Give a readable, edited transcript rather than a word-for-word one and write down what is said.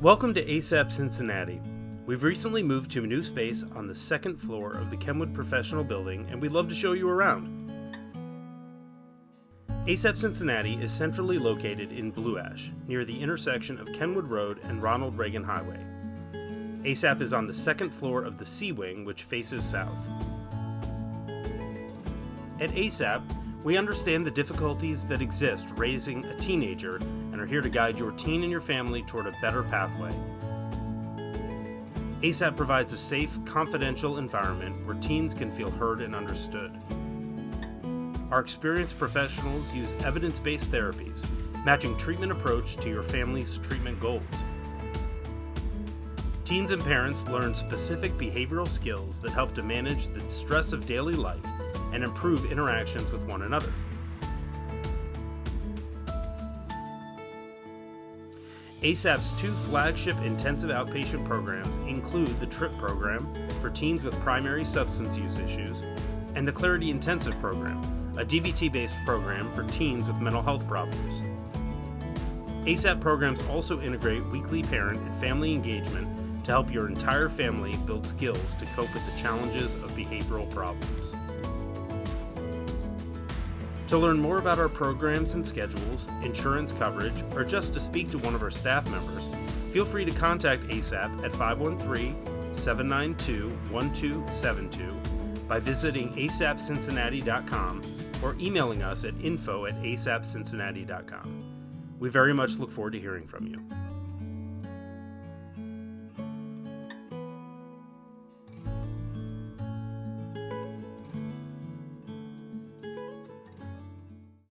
Welcome to ASAP Cincinnati. We've recently moved to a new space on the second floor of the Kenwood Professional Building, and we'd love to show you around. ASAP Cincinnati is centrally located in Blue Ash, near the intersection of Kenwood Road and Ronald Reagan Highway. ASAP is on the second floor of the C Wing, which faces south. At ASAP, we understand the difficulties that exist raising a teenager and are here to guide your teen and your family toward a better pathway. ASAP provides a safe, confidential environment where teens can feel heard and understood. Our experienced professionals use evidence-based therapies, matching treatment approach to your family's treatment goals. Teens and parents learn specific behavioral skills that help to manage the stress of daily life and improve interactions with one another. ASAP's two flagship intensive outpatient programs include the TRIP program for teens with primary substance use issues and the Clarity Intensive program, a DBT-based program for teens with mental health problems. ASAP programs also integrate weekly parent and family engagement to help your entire family build skills to cope with the challenges of behavioral problems. To learn more about our programs and schedules, insurance coverage, or just to speak to one of our staff members, feel free to contact ASAP at 513-792-1272 by visiting asapcincinnati.com or emailing us at info@asapcincinnati.com. We very much look forward to hearing from you.